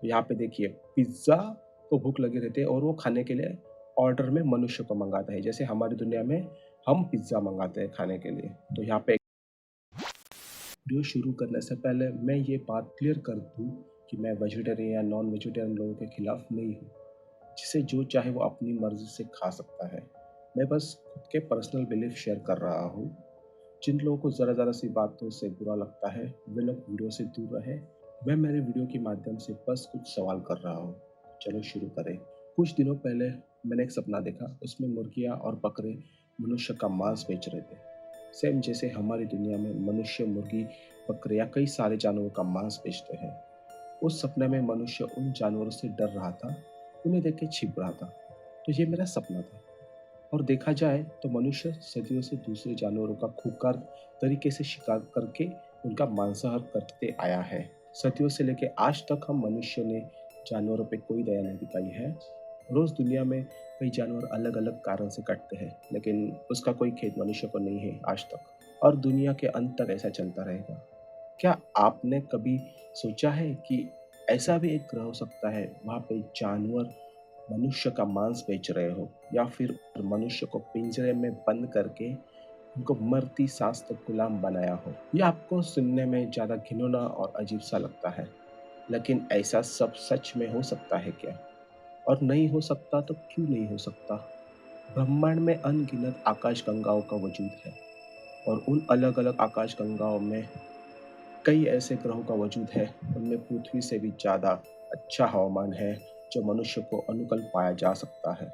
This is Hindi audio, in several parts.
यहाँ पे देखिए पिज़्ज़ा को भूख लगी रहती है और वो खाने के लिए ऑर्डर में मनुष्य को मँगाता है। जैसे हमारी दुनिया में हम पिज़्ज़ा मँगाते हैं खाने के लिए। तो यहाँ पे वीडियो शुरू करने से पहले मैं ये बात क्लियर कर दूँ कि मैं वेजिटेरियन या नॉन वेजिटेरियन लोगों के खिलाफ नहीं हूँ। जिसे जो चाहे वो अपनी मर्ज़ी से खा सकता है। मैं बस खुद के पर्सनल बिलीफ शेयर कर रहा हूँ। जिन लोगों को ज़रा-ज़रा सी बातों से बुरा लगता है, वे लोग वीडियो से दूर रहें। मैं मेरे वीडियो के माध्यम से बस कुछ सवाल कर रहा हूँ। चलो शुरू करें। कुछ दिनों पहले मैंने एक सपना देखा, उसमें मुर्गियाँ और बकरे मनुष्य का मांस बेच रहे थे। सेम जैसे हमारी दुनिया में मनुष्य मुर्गी, बकरे या कई सारे जानवरों का मांस बेचते हैं। उस सपने में मनुष्य उन जानवरों से डर रहा था, उन्हें देख के छिप रहा था। तो ये मेरा सपना था। और देखा जाए तो मनुष्य सदियों से दूसरे जानवरों का खूंखार तरीके से शिकार करके उनका मांसाहार करते आया है। सदियों से लेकर आज तक हम मनुष्य ने जानवरों पे कोई दया नहीं दिखाई है। रोज दुनिया में कई जानवर अलग अलग कारण से कटते हैं, लेकिन उसका कोई खेद मनुष्य को नहीं है आज तक, और दुनिया के अंत तक ऐसा चलता रहेगा। क्या आपने कभी सोचा है कि ऐसा भी एक ग्रह हो सकता है, वहाँ पे जानवर मनुष्य का मांस बेच रहे हो, या फिर मनुष्य को पिंजरे में बंद करके उनको मरती सांस तक गुलाम बनाया हो? ये आपको सुनने में ज़्यादा घिनौना और अजीब सा लगता है, लेकिन ऐसा सब सच में हो सकता है क्या? और नहीं हो सकता तो क्यों नहीं हो सकता? ब्रह्मांड में अनगिनत आकाशगंगाओं का वजूद है, और उन अलग-अलग आकाशगंगाओं में कई ऐसे ग्रहों का वजूद है, उनमें पृथ्वी से भी ज़्यादा अच्छा हवामान है, जो मनुष्य को अनुकूल पाया जा सकता है।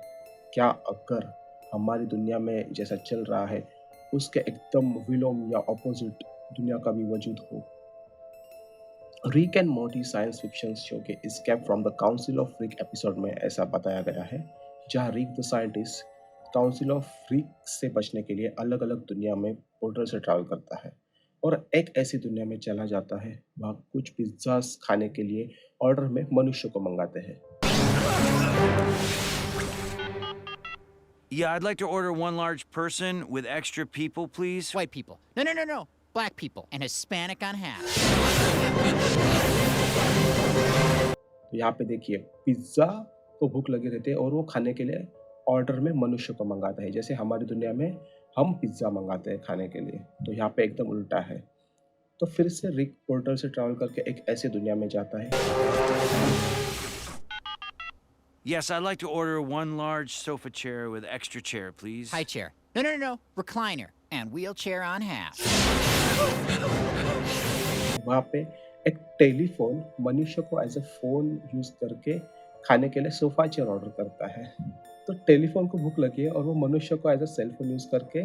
क्या अगर हमारी दुनिया में जैसा चल रहा है, उसके एकदम विलोम या ऑपोजिट दुनिया का भी वजूद हो? Rick and Morty science fiction show के escape from the council of Rick episode में ऐसा बताया गया है, जहाँ Rick the scientist council of Rick से बचने के लिए अलग-अलग दुनिया में पोर्टल से ट्रैवल करता है और एक ऐसी दुनिया में चला जाता है, वहाँ कुछ पिज़्ज़ास खाने के लिए ऑर्डर में मनुष्य को मंगाते हैं। Yeah, I'd like to order one large person with extra people, please. White people. No, no, no, no. Black people and Hispanic on half. तो यहाँ पे देखिए पिज़्ज़ा को भूख लगी रहती है और वो खाने के लिए ऑर्डर में मनुष्य को मंगाता है। जैसे हमारी दुनिया में हम पिज़्ज़ा मंगाते हैं खाने के लिए, तो यहाँ पे एकदम उल्टा है। तो फिर से रिक पोर्टर से ट्रैवल करके एक ऐसी दुनिया में जाता है। Yes, I'd like to order one large sofa chair with extra chair, High please. chair. No, no, no, no. Recliner and wheelchair on half. वहाँ पे एक टेलीफ़ोन मनुष्य को एज़ अ फ़ोन यूज़ करके खाने के लिए सोफ़ा चेयर ऑर्डर करता है। तो टेलीफ़ोन को भूख लगी है और वो मनुष्य को as a cell phone use करके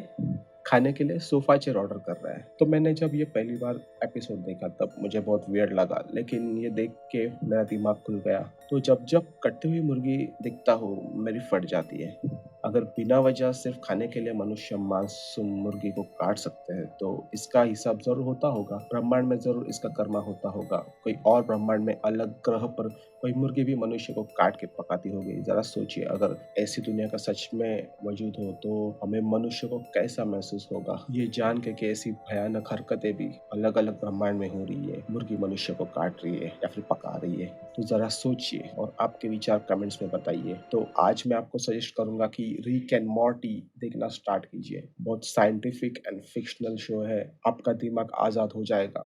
खाने के लिए सोफ़ा चेयर ऑर्डर कर रहा है। तो मैंने जब ये पहली बार एपिसोड देखा तब मुझे बहुत वियर्ड लगा, लेकिन ये देख के मेरा दिमाग खुल गया। तो जब-जब कटी हुई मुर्गी दिखता हूँ, मेरी फट जाती है। अगर बिना वजह सिर्फ़ खाने के लिए मनुष्य मासूम मुर्गी को काट सकते हैं, तो इसका हिसाब ज़रूर होता होगा। ब्रह्मांड में ज़रूर इसका कर्मा होता होगा। कोई और ब्रह्मांड में अलग ग्रह पर कोई मुर्गी भी मनुष्य को काट के पकाती होगी। ज़रा सोचिए, अगर ऐसी दुनिया का सच में वजूद हो तो हमें मनुष्य को कैसा महसूस होगा? ये जान के कि ऐसी भयानक हरकतें भी अलग-अलग ब्रह्मांड में हो रही है। मुर्गी मनुष्य को काट रही है या फिर पका रही है। तो ज़रा सोचिए और आपके विचार कमेंट्स में बताइए। तो आज मैं आपको सजेस्ट करूँगा कि रिक एंड मॉर्टी देखना स्टार्ट कीजिए। बहुत साइंटिफिक एंड फिक्शनल शो है। आपका दिमाग आज़ाद हो जाएगा।